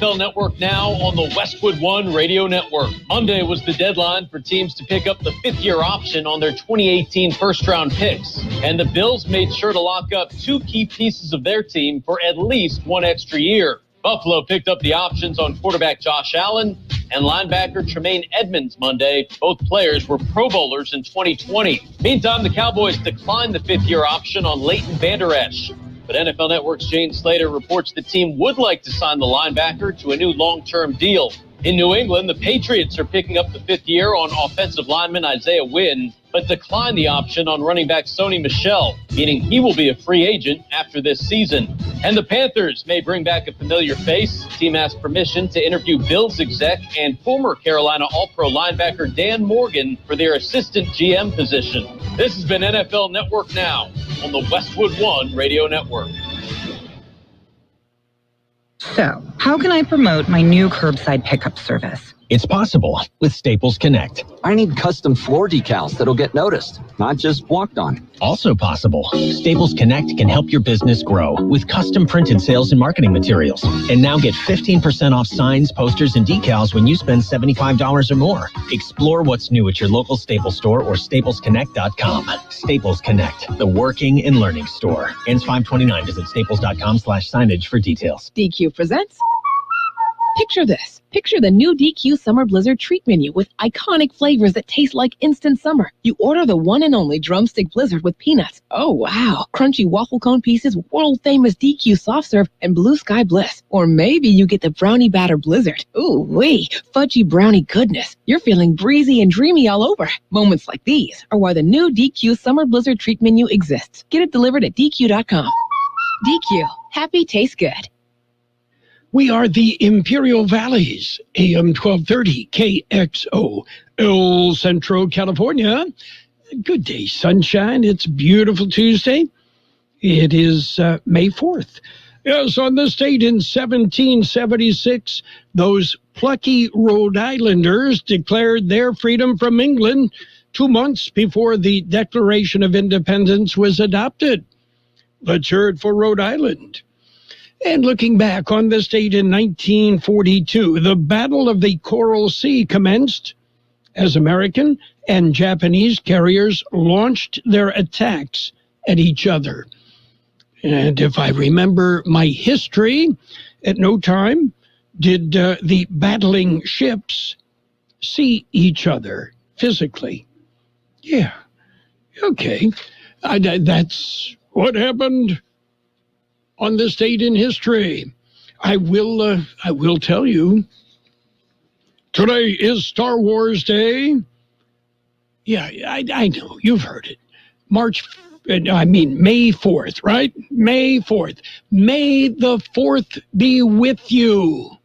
NFL Network now on the Westwood One Radio Network. Monday was the deadline for teams to pick up the fifth-year option on their 2018 first-round picks. And the Bills made sure to lock up two key pieces of their team for at least one extra year. Buffalo picked up the options on quarterback Josh Allen and linebacker Tremaine Edmonds Monday. Both players were Pro Bowlers in 2020. Meantime, the Cowboys declined the fifth-year option on Leighton Vander Esch. But NFL Network's Jane Slater reports the team would like to sign the linebacker to a new long-term deal. In New England, the Patriots are picking up the fifth year on offensive lineman Isaiah Wynn, but decline the option on running back Sony Michel, meaning he will be a free agent after this season. And the Panthers may bring back a familiar face. The team asked permission to interview Bills exec and former Carolina All-Pro linebacker Dan Morgan for their assistant GM position. This has been NFL Network Now on the Westwood One Radio Network. So, how can I promote my new curbside pickup service? It's possible with Staples Connect. I need custom floor decals that'll get noticed, not just walked on. Also possible, Staples Connect can help your business grow with custom printed sales and marketing materials. And now get 15% off signs, posters, and decals when you spend $75 or more. Explore what's new at your local Staples store or staplesconnect.com. Staples Connect, the working and learning store. Ends 5/29. Visit staples.com/signage for details. DQ presents. Picture this. Picture the new DQ Summer Blizzard treat menu with iconic flavors that taste like instant summer. You order the one and only drumstick blizzard with peanuts. Oh, wow. Crunchy waffle cone pieces, world-famous DQ soft serve, and blue sky bliss. Or maybe you get the brownie batter blizzard. Ooh, wee. Fudgy brownie goodness. You're feeling breezy and dreamy all over. Moments like these are why the new DQ Summer Blizzard treat menu exists. Get it delivered at DQ.com. DQ. Happy tastes good. We are the Imperial Valleys, AM 1230, KXO, El Centro, California. Good day, sunshine. It's beautiful Tuesday. It is May 4th. Yes, on this date in 1776, those plucky Rhode Islanders declared their freedom from England 2 months before the Declaration of Independence was adopted. Let's hear it for Rhode Island. And looking back on this date in 1942, the Battle of the Coral Sea commenced as American and Japanese carriers launched their attacks at each other. And if I remember my history, at no time did the battling ships see each other physically. Yeah, okay. That's what happened on this date in history. I will tell you. Today is Star Wars Day. Yeah, I know, you've heard it. May 4th, right? May 4th. May the 4th be with you.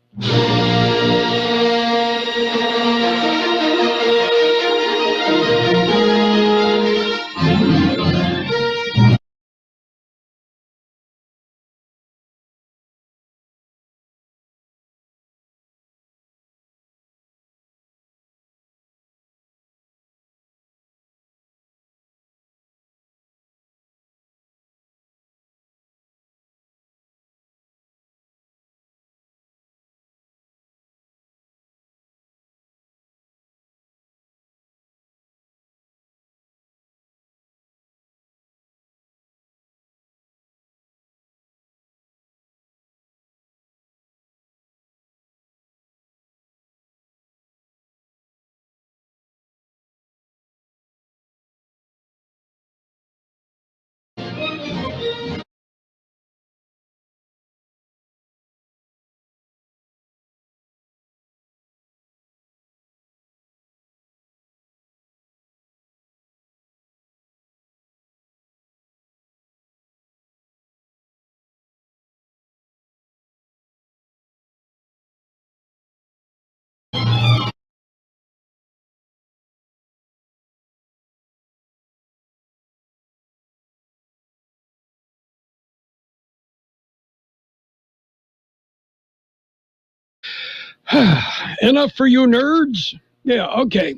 Enough for you nerds? Yeah, okay.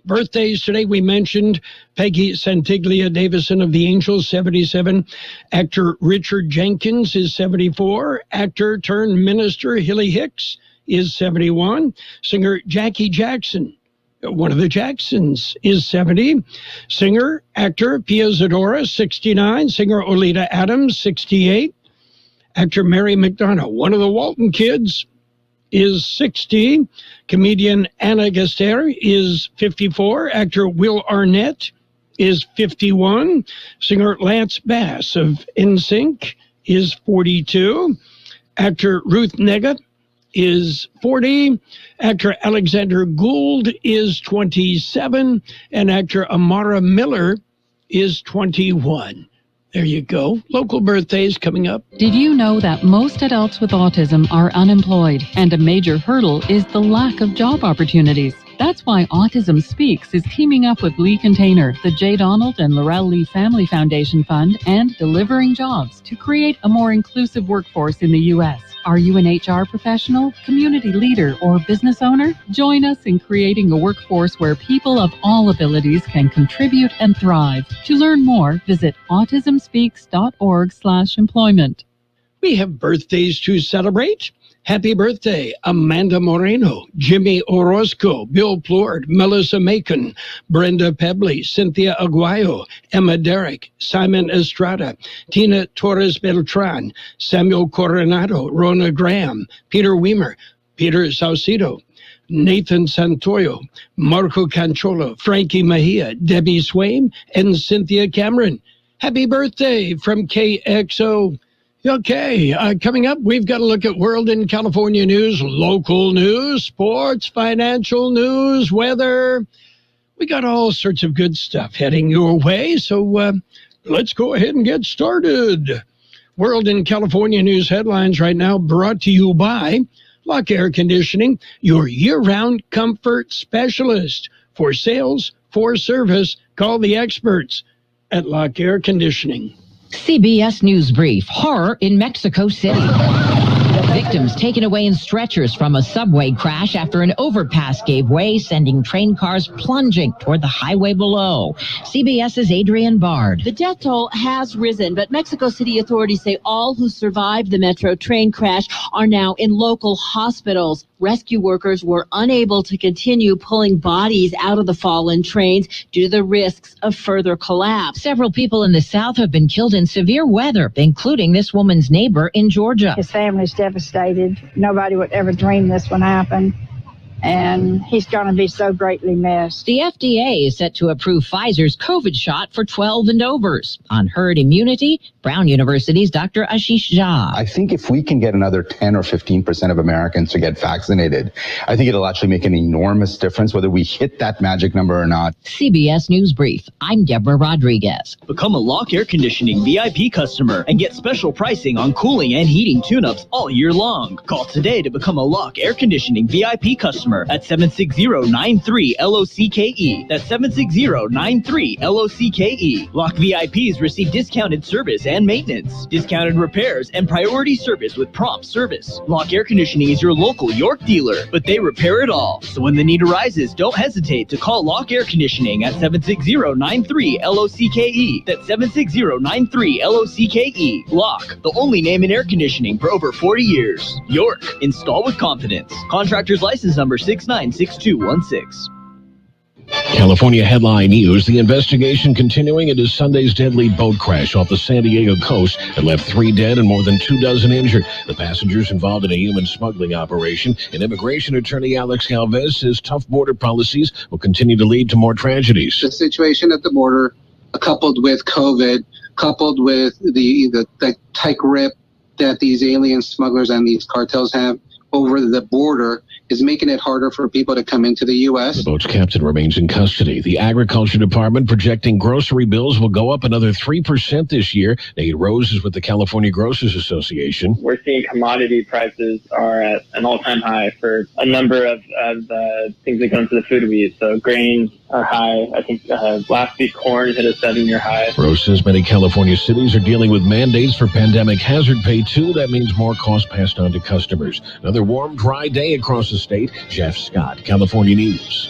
Birthdays today, we mentioned Peggy Santiglia Davison of the Angels, 77. Actor Richard Jenkins is 74. Actor turned minister Hilly Hicks is 71. Singer Jackie Jackson, one of the Jacksons, is 70. Singer, actor Pia Zadora, 69. Singer Olita Adams, 68. Actor Mary McDonough, one of the Walton kids, is 60. Comedian Anna Gaster is 54. Actor Will Arnett is 51. Singer Lance Bass of NSYNC is 42. Actor Ruth Negga is 40. Actor Alexander Gould is 27. And actor Amara Miller is 21. There you go. Local birthdays coming up. Did you know that most adults with autism are unemployed, and a major hurdle is the lack of job opportunities? That's why Autism Speaks is teaming up with Lee Container, the J. Donald and Laurel Lee Family Foundation Fund, and Delivering Jobs to create a more inclusive workforce in the U.S. Are you an HR professional, community leader, or business owner? Join us in creating a workforce where people of all abilities can contribute and thrive. To learn more, visit autismspeaks.org/employment. We have birthdays to celebrate. Happy birthday, Amanda Moreno, Jimmy Orozco, Bill Plord, Melissa Macon, Brenda Pebley, Cynthia Aguayo, Emma Derrick, Simon Estrada, Tina Torres Beltran, Samuel Coronado, Rona Graham, Peter Weimer, Peter Saucedo, Nathan Santoyo, Marco Canchola, Frankie Mejia, Debbie Swaim, and Cynthia Cameron. Happy birthday from KXO. Okay, coming up, we've got to look at world and California news, local news, sports, financial news, weather. We got all sorts of good stuff heading your way, so let's go ahead and get started. World and California news headlines right now brought to you by Lock Air Conditioning, your year-round comfort specialist. For sales, for service, call the experts at Lock Air Conditioning. CBS News Brief. Horror in Mexico City. Victims taken away in stretchers from a subway crash after an overpass gave way, sending train cars plunging toward the highway below. CBS's Adrienne Bard. The death toll has risen, but Mexico City authorities say all who survived the metro train crash are now in local hospitals. Rescue workers were unable to continue pulling bodies out of the fallen trains due to the risks of further collapse. Several people in the South have been killed in severe weather, including this woman's neighbor in Georgia. His family's devastated. Nobody would ever dream this would happen. And he's going to be so greatly missed. The FDA is set to approve Pfizer's COVID shot for 12 and overs. On herd immunity, Brown University's Dr. Ashish Jha. I think if we can get another 10 or 15% of Americans to get vaccinated, I think it'll actually make an enormous difference whether we hit that magic number or not. CBS News Brief. I'm Deborah Rodriguez. Become a Lock Air Conditioning VIP customer and get special pricing on cooling and heating tune-ups all year long. Call today to become a Lock Air Conditioning VIP customer at 760-93-LOCKE. That's 760-93-LOCKE. Lock VIPs receive discounted service and maintenance, discounted repairs, and priority service with prompt service. Lock Air Conditioning is your local York dealer, but they repair it all. So when the need arises, don't hesitate to call Lock Air Conditioning at 760-93-LOCKE. That's 760-93-LOCKE. Lock, the only name in air conditioning for over 40 years. York, install with confidence. Contractor's license number 696216. California headline news. The investigation continuing into Sunday's deadly boat crash off the San Diego coast that left 3 dead and more than 24 injured. The passengers involved in a human smuggling operation. And immigration attorney Alex Galvez says tough border policies will continue to lead to more tragedies. The situation at the border, coupled with COVID, coupled with the tight grip that these alien smugglers and these cartels have over the border, is making it harder for people to come into the U.S. The boat's captain remains in custody. The Agriculture Department projecting grocery bills will go up another 3% this year. Nate Rose is with the California Grocers Association. We're seeing commodity prices are at an all-time high for a number of things that go into the food we eat. So grains are high. I think last week corn hit a 7-year high. Rose says many California cities are dealing with mandates for pandemic hazard pay too. That means more costs passed on to customers. Another warm, dry day across the state. Jeff Scott, California News.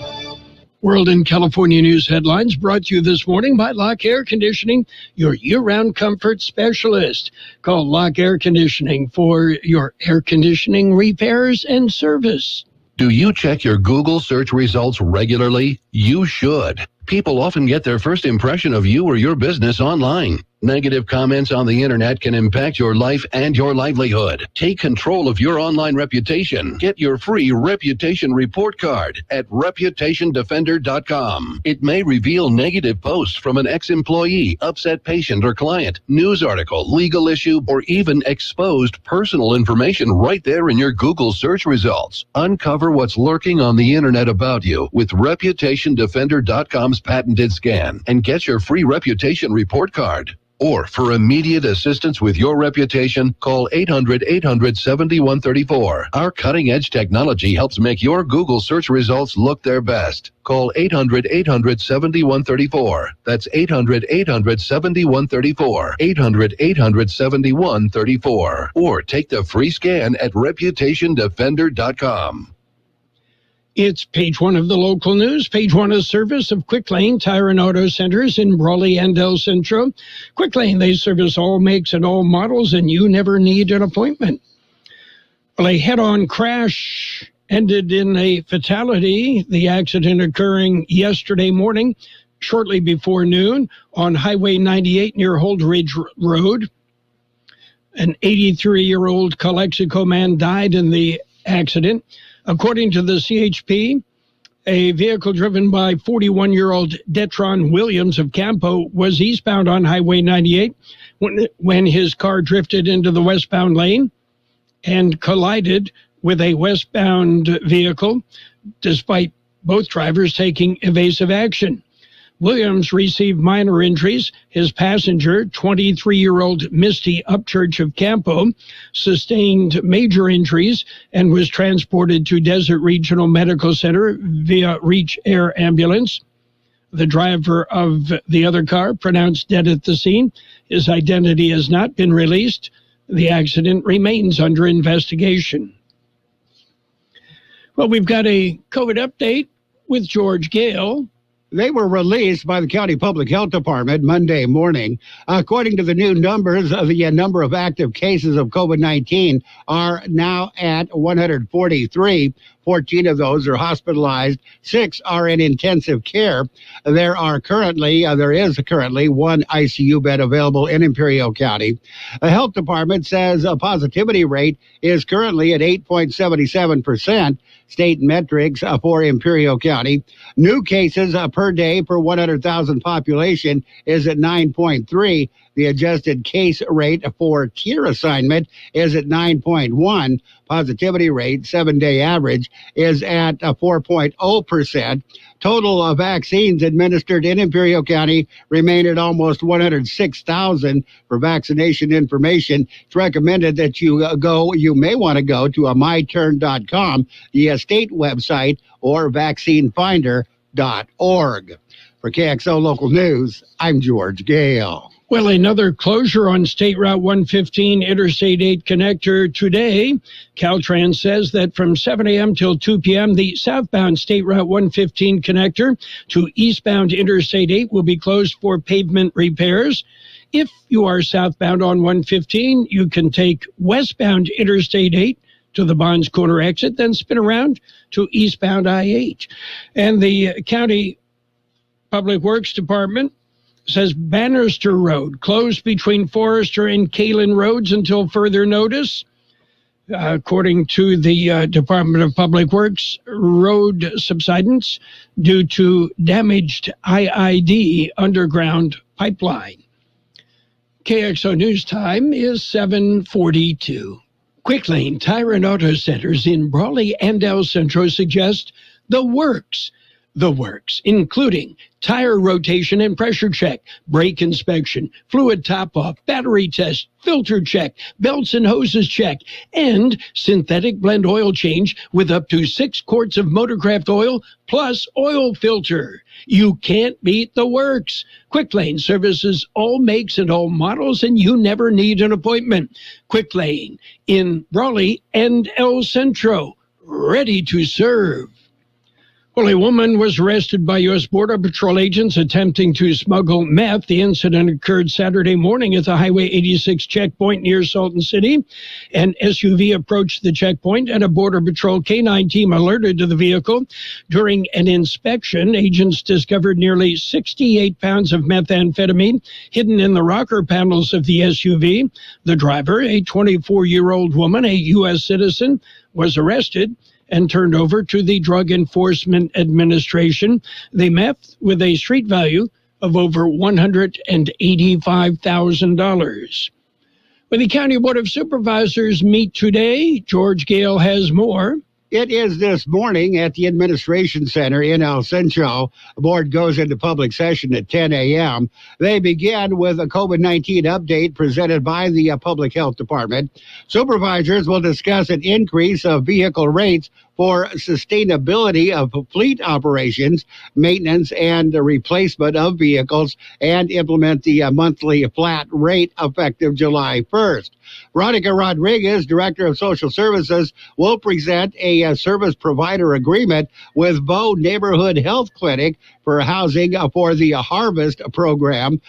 World and California News headlines brought to you this morning by Lock Air Conditioning, your year-round comfort specialist. Call Lock Air Conditioning for your air conditioning repairs and service. Do you check your Google search results regularly? You should. People often get their first impression of you or your business online. Negative comments on the internet can impact your life and your livelihood. Take control of your online reputation. Get your free reputation report card at reputationdefender.com. It may reveal negative posts from an ex-employee, upset patient or client, news article, legal issue, or even exposed personal information right there in your Google search results. Uncover what's lurking on the internet about you with reputationdefender.com's patented scan and get your free reputation report card. Or for immediate assistance with your reputation, call 800-800-7134. Our cutting-edge technology helps make your Google search results look their best. Call 800-800-7134. That's 800-800-7134. 800-800-7134. Or take the free scan at reputationdefender.com. It's page one of the local news. Page one is service of Quick Lane Tire and Auto Centers in Brawley and El Centro. Quick Lane, they service all makes and all models, and you never need an appointment. Well, a head-on crash ended in a fatality. The accident occurring yesterday morning, shortly before noon, on Highway 98 near Holdridge Road. An 83-year-old Calexico man died in the accident. According to the CHP, a vehicle driven by 41-year-old Detron Williams of Campo was eastbound on Highway 98 when his car drifted into the westbound lane and collided with a westbound vehicle, despite both drivers taking evasive action. Williams received minor injuries. His passenger, 23-year-old Misty Upchurch of Campo, sustained major injuries and was transported to Desert Regional Medical Center via Reach Air Ambulance. The driver of the other car pronounced dead at the scene. His identity has not been released. The accident remains under investigation. Well, we've got a COVID update with George Gale. They were released by the County Public Health Department Monday morning. According to the new numbers, the number of active cases of COVID-19 are now at 143. 14 of those are hospitalized. 6 are in intensive care. There is currently one ICU bed available in Imperial County. The health department says a positivity rate is currently at 8.77%. State metrics for Imperial County. New cases per day per 100,000 population is at 9.3. The adjusted case rate for tier assignment is at 9.1. Positivity rate, 7-day average, is at 4.0%. Total vaccines administered in Imperial County remain at almost 106,000. For vaccination information, it's recommended that you may want to go to myturn.com, the state website, or vaccinefinder.org. For KXO Local News, I'm George Gale. Well, another closure on State Route 115 Interstate 8 connector today. Caltrans says that from 7 a.m. till 2 p.m., the southbound State Route 115 connector to eastbound Interstate 8 will be closed for pavement repairs. If you are southbound on 115, you can take westbound Interstate 8 to the Bonds Corner exit, then spin around to eastbound I-8. And the County Public Works Department says Bannister Road closed between Forester and Kalen Roads until further notice. According to the Department of Public Works, road subsidence due to damaged IID underground pipeline. KXO News Time is 7:42. Quick Lane Tire and Auto Centers in Brawley and El Centro suggest the works, including tire rotation and pressure check, brake inspection, fluid top-off, battery test, filter check, belts and hoses check, and synthetic blend oil change with up to 6 quarts of Motorcraft oil plus oil filter. You can't beat the works. Quick Lane services all makes and all models, and you never need an appointment. Quick Lane in Brawley and El Centro, ready to serve. Well, a woman was arrested by U.S. Border Patrol agents attempting to smuggle meth. The incident occurred Saturday morning at the Highway 86 checkpoint near Salton City. An SUV approached the checkpoint and a Border Patrol K-9 team alerted to the vehicle. During an inspection, agents discovered nearly 68 pounds of methamphetamine hidden in the rocker panels of the SUV. The driver, a 24-year-old woman, a U.S. citizen, was arrested and turned over to the Drug Enforcement Administration. The meth with a street value of over $185,000. When the County Board of Supervisors meet today, George Gale has more. It is this morning at the Administration Center in El Centro. The board goes into public session at 10 a.m. They begin with a COVID-19 update presented by the Public Health Department. Supervisors will discuss an increase of vehicle rates for sustainability of fleet operations, maintenance, and the replacement of vehicles, and implement the monthly flat rate effective July 1st. Veronica Rodriguez, Director of Social Services, will present a service provider agreement with Bow Neighborhood Health Clinic for housing for the Harvest program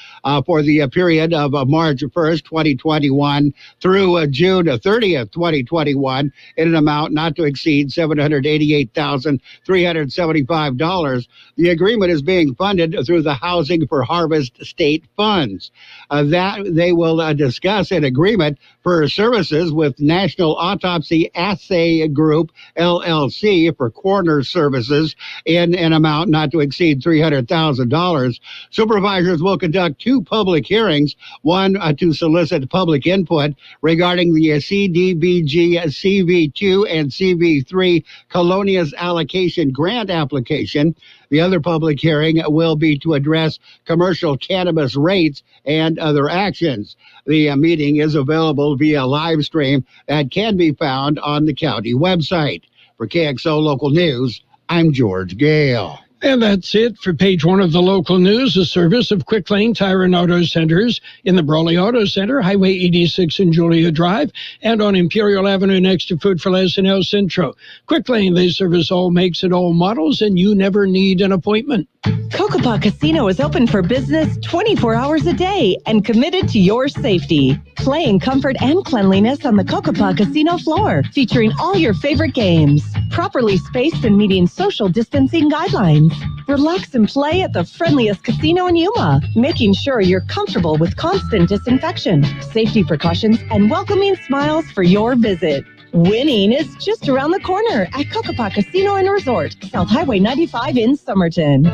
for the period of March 1st, 2021 through June 30th, 2021 in an amount not to exceed $788,375. The agreement is being funded through the Housing for Harvest state funds. That they will discuss an agreement for services with National Autopsy Assay Group, LLC, for coroner services in an amount not to exceed $300,000. Supervisors will conduct two public hearings, one to solicit public input regarding the CDBG CV2 and CV3 Colonias Allocation Grant application. The other public hearing will be to address commercial cannabis rates and other actions. The meeting is available via live stream that can be found on the county website. For KXO Local News, I'm George Gale. And that's it for page one of the local news, a service of Quick Lane Tire and Auto Centers in the Brawley Auto Center, Highway 86 and Julia Drive, and on Imperial Avenue next to Food for Less in El Centro. Quick Lane, they service all makes and all models, and you never need an appointment. Cocopah Casino is open for business 24 hours a day and committed to your safety. Play in comfort and cleanliness on the Cocopah Casino floor, featuring all your favorite games, properly spaced and meeting social distancing guidelines. Relax and play at the friendliest casino in Yuma, making sure you're comfortable with constant disinfection, safety precautions, and welcoming smiles for your visit. Winning is just around the corner at Cocopah Casino and Resort, South Highway 95 in Somerton.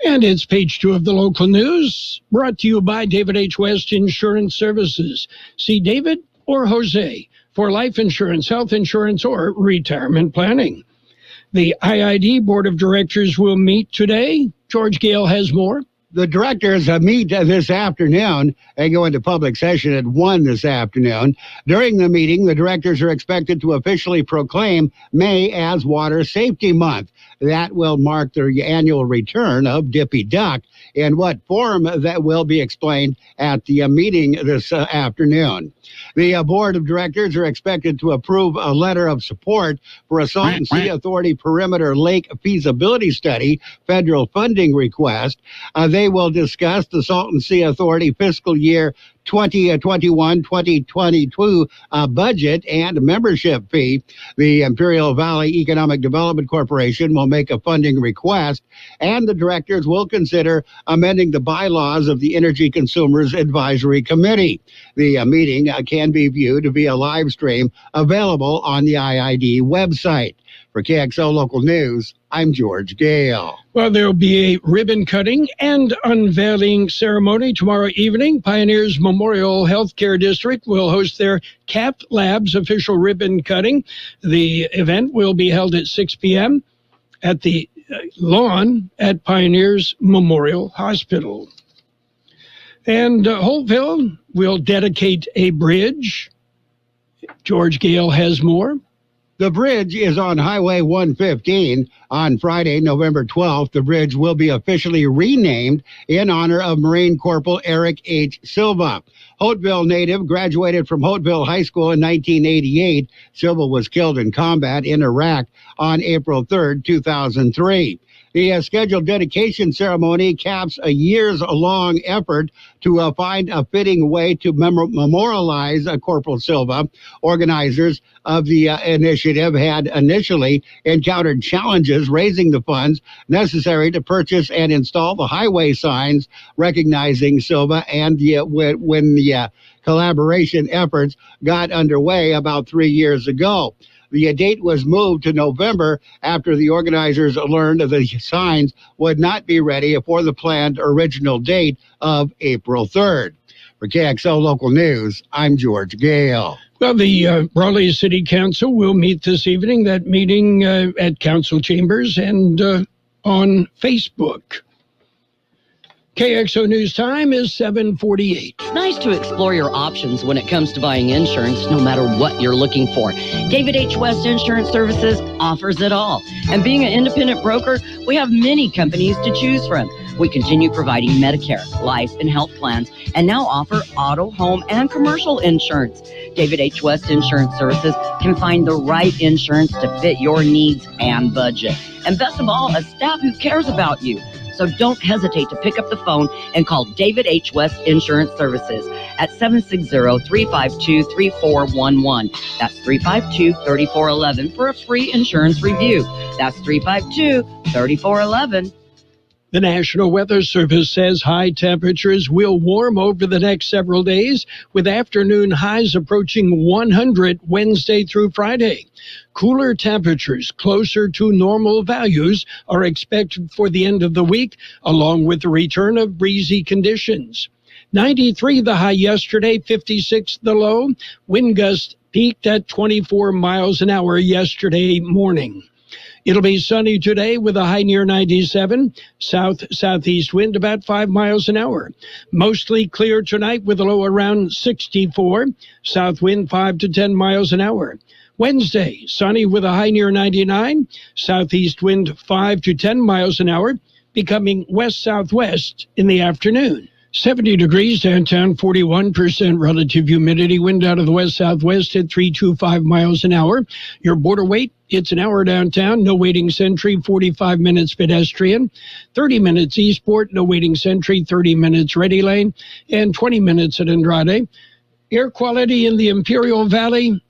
And it's page two of the local news, brought to you by David H. West Insurance Services. See David or Jose for life insurance, health insurance, or retirement planning. The IID Board of Directors will meet today. George Gale has more. The directors meet this afternoon and go into public session at 1 this afternoon. During the meeting, the directors are expected to officially proclaim May as Water Safety Month. That will mark the annual return of Dippy Duck. In what form, that will be explained at the meeting this afternoon. The board of directors are expected to approve a letter of support for a Salton Sea Authority Perimeter Lake Feasibility Study federal funding request. They will discuss the Salton Sea Authority fiscal year 2021-2022 budget and membership fee. The Imperial Valley Economic Development Corporation will make a funding request, and the directors will consider amending the bylaws of the Energy Consumers Advisory Committee. The meeting can be viewed via live stream available on the IID website. For KXO Local News, I'm George Gale. Well, there will be a ribbon cutting and unveiling ceremony tomorrow evening. Pioneers Memorial Healthcare District will host their CAP Labs official ribbon cutting. The event will be held at 6 p.m. at the lawn at Pioneers Memorial Hospital. And Holtville will dedicate a bridge. George Gale has more. The bridge is on Highway 115. On Friday, November 12th, the bridge will be officially renamed in honor of Marine Corporal Eric H. Silva. Hoteville native, graduated from Hoteville High School in 1988. Silva was killed in combat in Iraq on April 3rd, 2003. The scheduled dedication ceremony caps a years-long effort to find a fitting way to memorialize Corporal Silva. Organizers of the initiative had initially encountered challenges raising the funds necessary to purchase and install the highway signs recognizing Silva, and when the collaboration efforts got underway about 3 years ago. The date was moved to November after the organizers learned the signs would not be ready for the planned original date of April 3rd. For KXO Local News, I'm George Gale. Well, the Raleigh City Council will meet this evening. That meeting at Council Chambers and on Facebook. KXO News Time is 7:48. It's nice to explore your options when it comes to buying insurance, no matter what you're looking for. David H. West Insurance Services offers it all. And being an independent broker, we have many companies to choose from. We continue providing Medicare, life, and health plans, and now offer auto, home, and commercial insurance. David H. West Insurance Services can find the right insurance to fit your needs and budget. And best of all, a staff who cares about you. So don't hesitate to pick up the phone and call David H. West Insurance Services at 760-352-3411. That's 352-3411 for a free insurance review. That's 352-3411. The National Weather Service says high temperatures will warm over the next several days, with afternoon highs approaching 100 Wednesday through Friday. Cooler temperatures closer to normal values are expected for the end of the week, along with the return of breezy conditions. 93 the high yesterday, 56 the low. Wind gusts peaked at 24 miles an hour yesterday morning. It'll be sunny today with a high near 97, south-southeast wind about 5 miles an hour. Mostly clear tonight with a low around 64, south wind 5 to 10 miles an hour. Wednesday, sunny with a high near 99, southeast wind 5 to 10 miles an hour, becoming west-southwest in the afternoon. 70 degrees downtown, 41% relative humidity, wind out of the west-southwest at 325 miles an hour. Your border wait, it's an hour downtown, no waiting sentry, 45 minutes pedestrian, 30 minutes Eastport, no waiting sentry, 30 minutes Ready Lane, and 20 minutes at Andrade. Air quality in the Imperial Valley,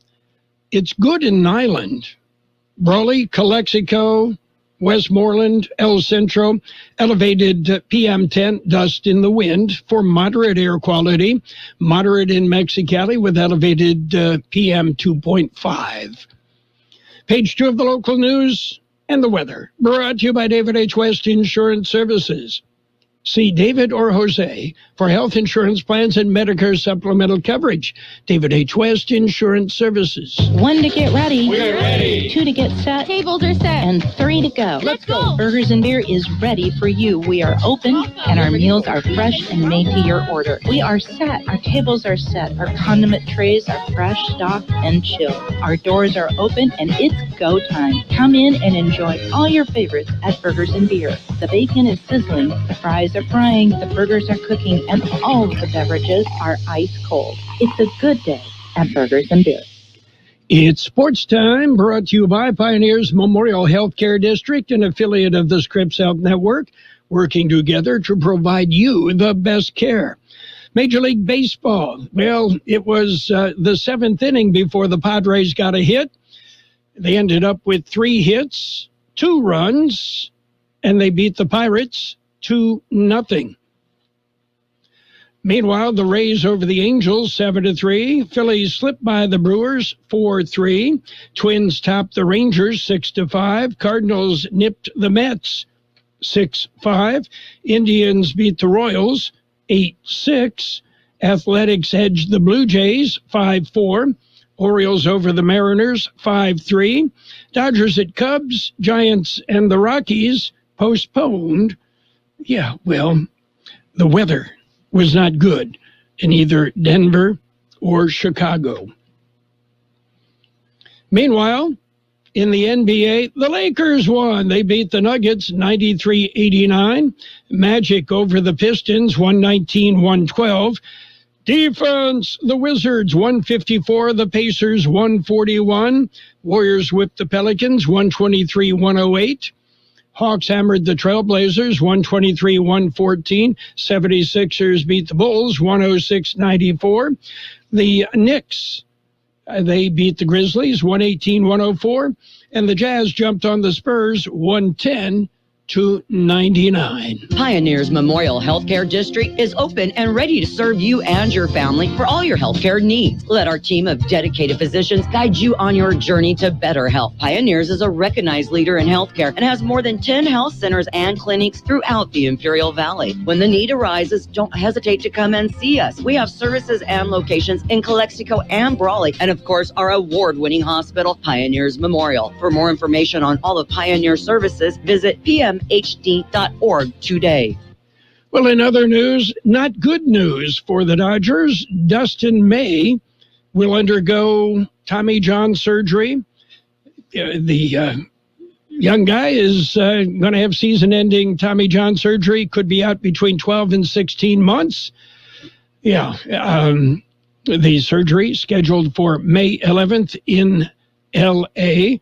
it's good in Nyland. Raleigh, Calexico, Westmoreland, El Centro, elevated PM10, dust in the wind for moderate air quality, moderate in Mexicali with elevated PM 2.5. Page 2 of the local news and the weather, brought to you by David H. West Insurance Services. See David or Jose for health insurance plans and Medicare supplemental coverage. David H. West Insurance Services. 1 to get ready. We're ready. 2 to get set. Tables are set. And 3 to go. Let's go. Burgers and Beer is ready for you. We are open and our meals are fresh and made to your order. We are set. Our tables are set. Our condiment trays are fresh, stocked, and chilled. Our doors are open and it's go time. Come in and enjoy all your favorites at Burgers and Beer. The bacon is sizzling. The fries are frying, the burgers are cooking, and all of the beverages are ice cold. It's a good day at Burgers and Beer. It's sports time, brought to you by Pioneers Memorial Healthcare District, an affiliate of the Scripps Health Network, working together to provide you the best care. Major League Baseball, well, it was the seventh inning before the Padres got a hit. They ended up with 3 hits, 2 runs, and they beat the Pirates 2-0. Meanwhile, the Rays over the Angels 7-3. Phillies slipped by the Brewers 4-3. Twins topped the Rangers 6-5. Cardinals nipped the Mets 6-5. Indians beat the Royals 8-6. Athletics edged the Blue Jays 5-4. Orioles over the Mariners 5-3. Dodgers at Cubs. Giants and the Rockies postponed. Yeah, well, the weather was not good in either Denver or Chicago. Meanwhile, in the NBA, the Lakers won. They beat the Nuggets 93-89. Magic over the Pistons 119-112. Defense, the Wizards 154, the Pacers 141. Warriors whipped the Pelicans 123-108. Hawks hammered the Trailblazers 123-114. 76ers beat the Bulls 106-94. The Knicks, they beat the Grizzlies 118-104. And the Jazz jumped on the Spurs 110-99. Pioneers Memorial Healthcare District is open and ready to serve you and your family for all your healthcare needs. Let our team of dedicated physicians guide you on your journey to better health. Pioneers is a recognized leader in healthcare and has more than 10 health centers and clinics throughout the Imperial Valley. When the need arises, don't hesitate to come and see us. We have services and locations in Calexico and Brawley, and of course, our award-winning hospital, Pioneers Memorial. For more information on all of Pioneer services, visit pmhd.org today. Well, in other news, not good news for the Dodgers. Dustin May will undergo Tommy John surgery. The young guy is going to have season-ending Tommy John surgery. Could be out between 12 and 16 months. Yeah, the surgery scheduled for May 11th in L.A.,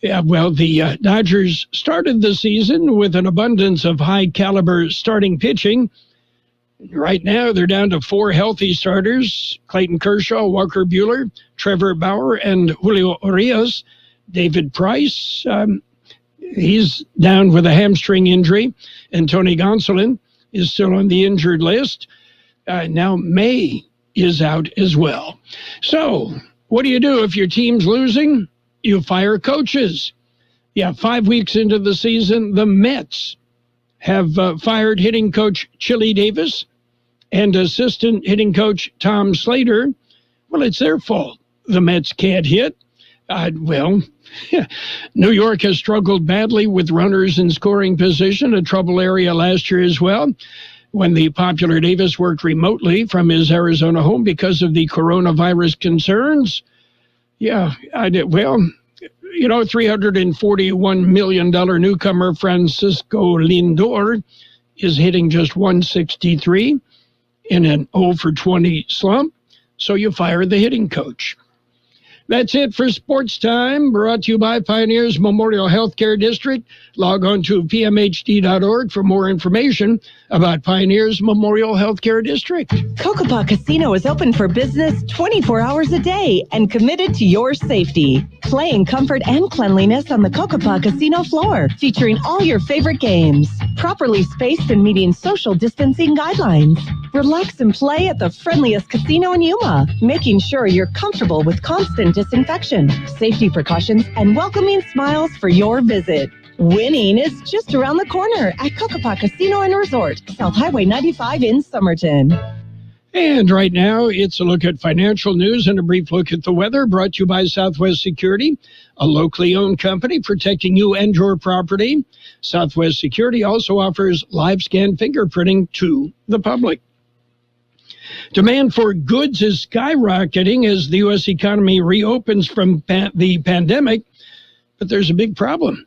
Yeah, well, the Dodgers started the season with an abundance of high-caliber starting pitching. Right now, they're down to 4 healthy starters: Clayton Kershaw, Walker Buehler, Trevor Bauer, and Julio Urias. David Price, he's down with a hamstring injury, and Tony Gonsolin is still on the injured list. Now May is out as well. So, what do you do if your team's losing? You fire coaches. Yeah, 5 weeks into the season, the Mets have fired hitting coach Chili Davis and assistant hitting coach Tom Slater. Well, it's their fault. The Mets can't hit. New York has struggled badly with runners in scoring position, a trouble area last year as well, when the popular Davis worked remotely from his Arizona home because of the coronavirus concerns. Yeah, $341 million newcomer Francisco Lindor is hitting just 163 in an 0-for-20 slump, so you fire the hitting coach. That's it for Sports Time, brought to you by Pioneers Memorial Healthcare District. Log on to pmhd.org for more information about Pioneers Memorial Healthcare District. Kokopah Casino is open for business 24 hours a day and committed to your safety. Play in comfort and cleanliness on the Kokopah Casino floor, featuring all your favorite games, properly spaced and meeting social distancing guidelines. Relax and play at the friendliest casino in Yuma, making sure you're comfortable with constant disinfection, safety precautions, and welcoming smiles for your visit. Winning is just around the corner at Kokopah Casino and Resort, South Highway 95 in Somerton. And right now, it's a look at financial news and a brief look at the weather, brought to you by Southwest Security, a locally owned company protecting you and your property. Southwest Security also offers live scan fingerprinting to the public. Demand for goods is skyrocketing as the U.S. economy reopens from the pandemic, but there's a big problem.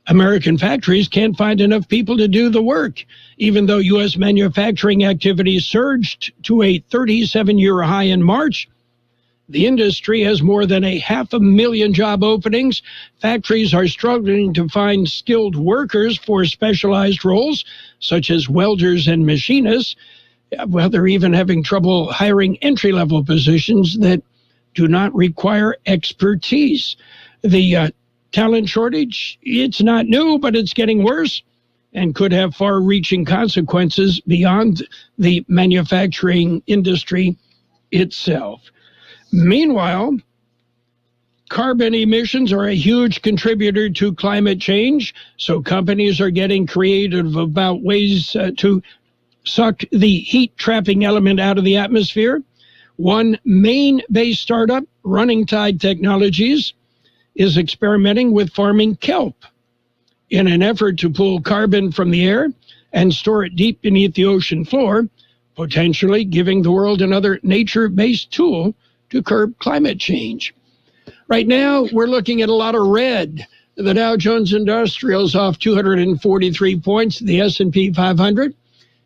American factories can't find enough people to do the work. Even though U.S. manufacturing activity surged to a 37-year high in March, the industry has more than 500,000 job openings. Factories are struggling to find skilled workers for specialized roles, such as welders and machinists. Well, they're even having trouble hiring entry-level positions that do not require expertise. The talent shortage, it's not new, but it's getting worse and could have far-reaching consequences beyond the manufacturing industry itself. Meanwhile, carbon emissions are a huge contributor to climate change, so companies are getting creative about ways to suck the heat-trapping element out of the atmosphere. One Maine-based startup, Running Tide Technologies, is experimenting with farming kelp in an effort to pull carbon from the air and store it deep beneath the ocean floor, potentially giving the world another nature-based tool to curb climate change. Right now, we're looking at a lot of red. The Dow Jones Industrial's off 243 points. The S&P 500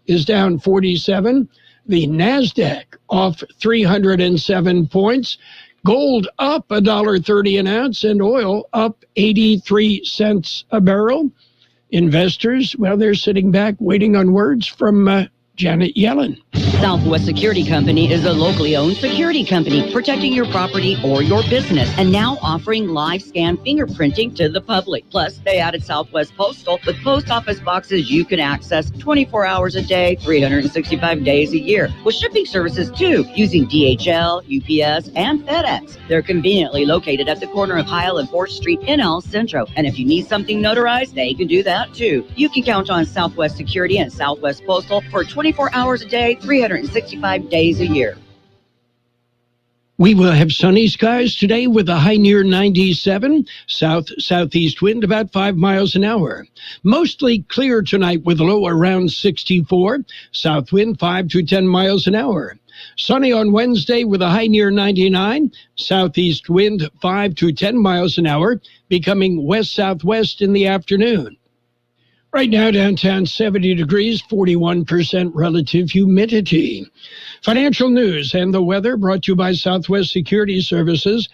is down 47. The NASDAQ off 307 points. Gold up $1.30 an ounce, and oil up 83 cents a barrel. Investors, well, they're sitting back waiting on words from Janet Yellen. Southwest Security Company is a locally owned security company protecting your property or your business and now offering live scan fingerprinting to the public. Plus, they added Southwest Postal with post office boxes you can access 24 hours a day, 365 days a year, with shipping services too, using DHL, UPS, and FedEx. They're conveniently located at the corner of Heil and 4th Street in El Centro. And if you need something notarized, they can do that too. You can count on Southwest Security and Southwest Postal for 24 hours a day, 365 days a year. We will have sunny skies today with a high near 97, south-southeast wind about 5 miles an hour. Mostly clear tonight with a low around 64, south wind 5 to 10 miles an hour. Sunny on Wednesday with a high near 99, southeast wind 5 to 10 miles an hour, becoming west-southwest in the afternoon. Right now, downtown 70 degrees, 41% relative humidity. Financial news and the weather brought to you by Southwest Security Services.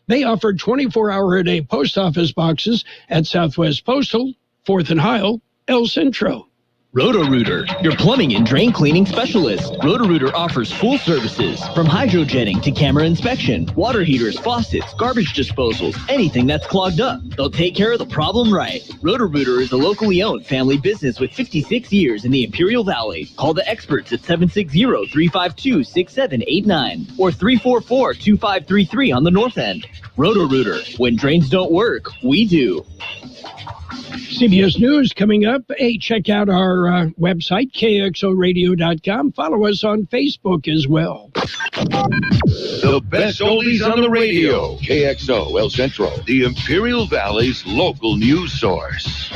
They offer 24-hour-a-day post office boxes at Southwest Postal, 4th and Heil, El Centro. Roto-Rooter, your plumbing and drain cleaning specialist. Roto-Rooter offers full services, from hydrojetting to camera inspection, water heaters, faucets, garbage disposals, anything that's clogged up. They'll take care of the problem right. Roto-Rooter is a locally owned family business with 56 years in the Imperial Valley. Call the experts at 760-352-6789 or 344-2533 on the north end. Roto-Rooter, when drains don't work, we do. CBS News coming up. Hey, check out our website, kxoradio.com. Follow us on Facebook as well. The best oldies on the radio. KXO El Centro, the Imperial Valley's local news source.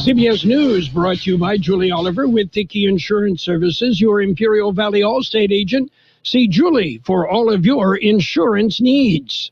CBS News brought to you by Julie Oliver with Dickey Insurance Services, your Imperial Valley Allstate agent. See Julie for all of your insurance needs.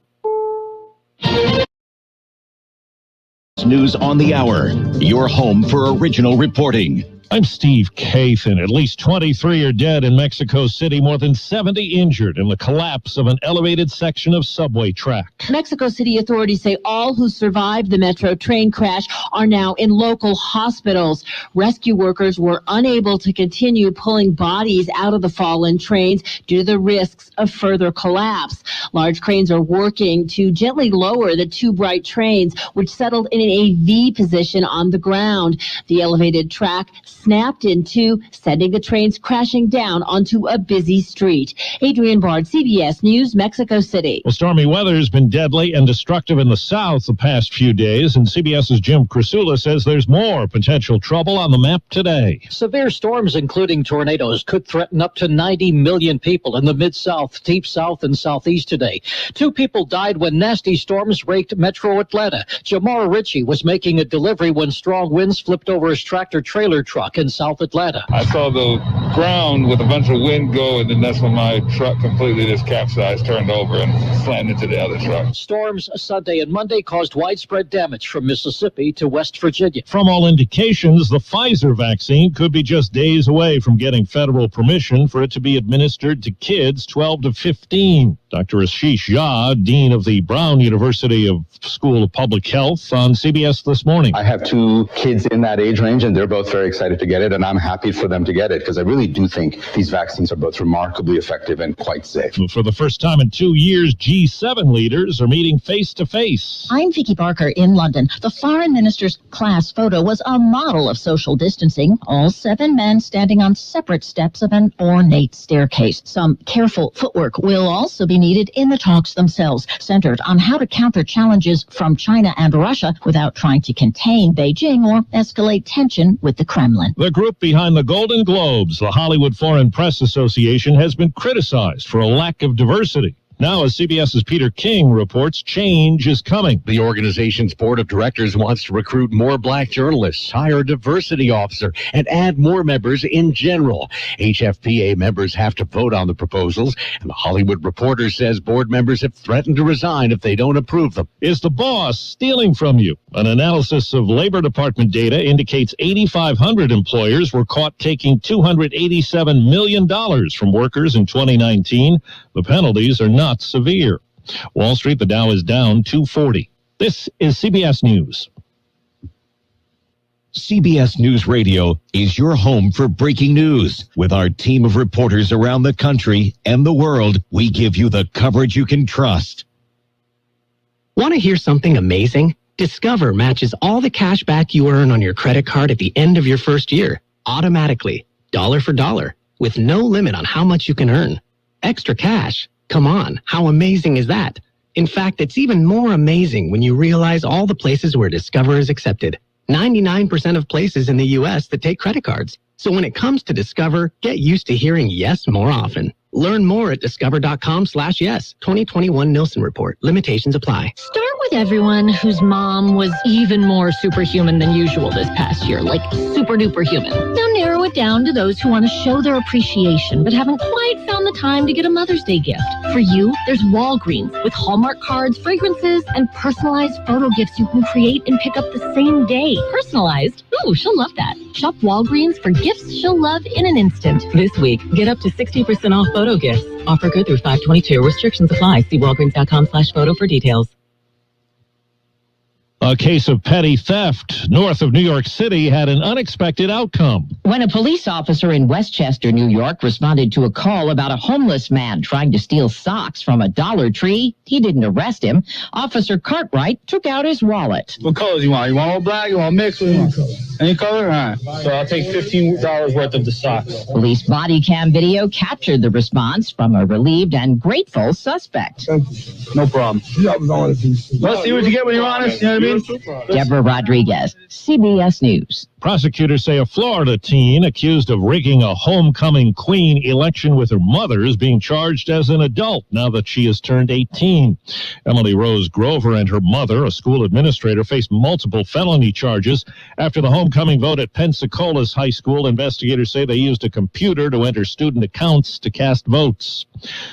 News on the hour, your home for original reporting. I'm Steve Kathan. At least 23 are dead in Mexico City, more than 70 injured in the collapse of an elevated section of subway track. Mexico City authorities say all who survived the metro train crash are now in local hospitals. Rescue workers were unable to continue pulling bodies out of the fallen trains due to the risks of further collapse. Large cranes are working to gently lower the two bright trains, which settled in a V position on the ground. The elevated track snapped in two, sending the trains crashing down onto a busy street. Adrian Bard, CBS News, Mexico City. Well, stormy weather has been deadly and destructive in the south the past few days, and CBS's Jim Krasula says there's more potential trouble on the map today. Severe storms, including tornadoes, could threaten up to 90 million people in the Mid-South, Deep South, and Southeast today. 2 people died when nasty storms raked metro Atlanta. Jamar Ritchie was making a delivery when strong winds flipped over his tractor-trailer truck in South Atlanta. I saw the ground with a bunch of wind go, and then that's when my truck completely just capsized, turned over, and slammed into the other truck. Storms Sunday and Monday caused widespread damage from Mississippi to West Virginia. From all indications, the Pfizer vaccine could be just days away from getting federal permission for it to be administered to kids 12 to 15. Dr. Ashish Jha, Dean of the Brown University School of Public Health, on CBS This Morning. I have 2 kids in that age range, and they're both very excited to get it, and I'm happy for them to get it because I really do think these vaccines are both remarkably effective and quite safe. For the first time in 2 years, G7 leaders are meeting face-to-face. I'm Vicky Barker in London. The foreign minister's class photo was a model of social distancing, all 7 men standing on separate steps of an ornate staircase. Some careful footwork will also be needed in the talks themselves, centered on how to counter challenges from China and Russia without trying to contain Beijing or escalate tension with the Kremlin. The group behind the Golden Globes, the Hollywood Foreign Press Association, has been criticized for a lack of diversity. Now, as CBS's Peter King reports, change is coming. The organization's board of directors wants to recruit more black journalists, hire a diversity officer, and add more members in general. HFPA members have to vote on the proposals, and the Hollywood Reporter says board members have threatened to resign if they don't approve them. Is the boss stealing from you? An analysis of Labor Department data indicates 8,500 employers were caught taking $287 million from workers in 2019. The penalties are not severe. Wall Street, the Dow is down 240. This is CBS News. CBS News Radio is your home for breaking news. With our team of reporters around the country and the world, we give you the coverage you can trust. Want to hear something amazing? Discover matches all the cash back you earn on your credit card at the end of your first year, automatically, dollar for dollar, with no limit on how much you can earn. Extra cash? Come on, how amazing is that? In fact, it's even more amazing when you realize all the places where Discover is accepted. 99% of places in the U.S. that take credit cards. So when it comes to Discover, get used to hearing yes more often. Learn more at discover.com/yes. 2021 Nielsen Report. Limitations apply. Start with everyone whose mom was even more superhuman than usual this past year, like super duper human. Now narrow it down to those who want to show their appreciation but haven't quite found the time to get a Mother's Day gift. For you, there's Walgreens with Hallmark cards, fragrances, and personalized photo gifts you can create and pick up the same day. Personalized? Ooh, she'll love that. Shop Walgreens for gifts she'll love in an instant. This week, get up to 60% off photo gifts. Offer good through 5/22. Restrictions apply. See walgreens.com/photo for details. A case of petty theft north of New York City had an unexpected outcome. When a police officer in Westchester, New York, responded to a call about a homeless man trying to steal socks from a Dollar Tree, he didn't arrest him. Officer Cartwright took out his wallet. What colors you want? You want all black? You want mixed? What do you want color? Any color? All right. So I'll take $15 worth of the socks. Police body cam video captured the response from a relieved and grateful suspect. No problem. Let's see what you get when you're honest. You know what I mean? Deborah Rodriguez, CBS News. Prosecutors say a Florida teen accused of rigging a homecoming queen election with her mother is being charged as an adult now that she has turned 18. Emily Rose Grover and her mother, a school administrator, face multiple felony charges after the homecoming vote at Pensacola's high school. Investigators say they used a computer to enter student accounts to cast votes.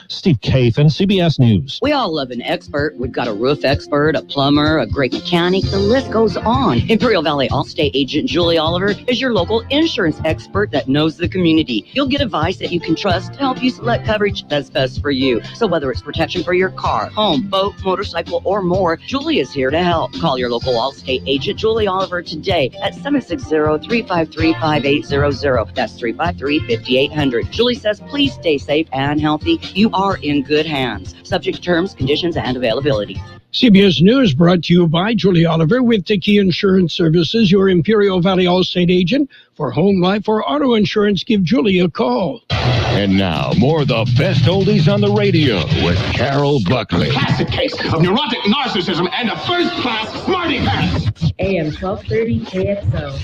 Steve Kathan, CBS News. We all love an expert. We've got a roof expert, a plumber, a great mechanic. The list goes on. Imperial Valley Allstate agent Julie Oliver is your local insurance expert that knows the community. You'll get advice that you can trust to help you select coverage that's best for you. So whether it's protection for your car, home, boat, motorcycle, or more, Julie is here to help. Call your local Allstate agent Julie Oliver today at 760-353-5800. That's 353-5800. Julie says, please stay safe and healthy. You are in good hands. Subject to terms, conditions, and availability. CBS News brought to you by Julie Oliver with Dickey Insurance Services, your Imperial Valley Allstate agent. For home, life, or auto insurance, give Julie a call. And now, more of the best oldies on the radio with Carroll Buckley. Classic case of neurotic narcissism and a first-class smarty pants. AM 1230 KXO.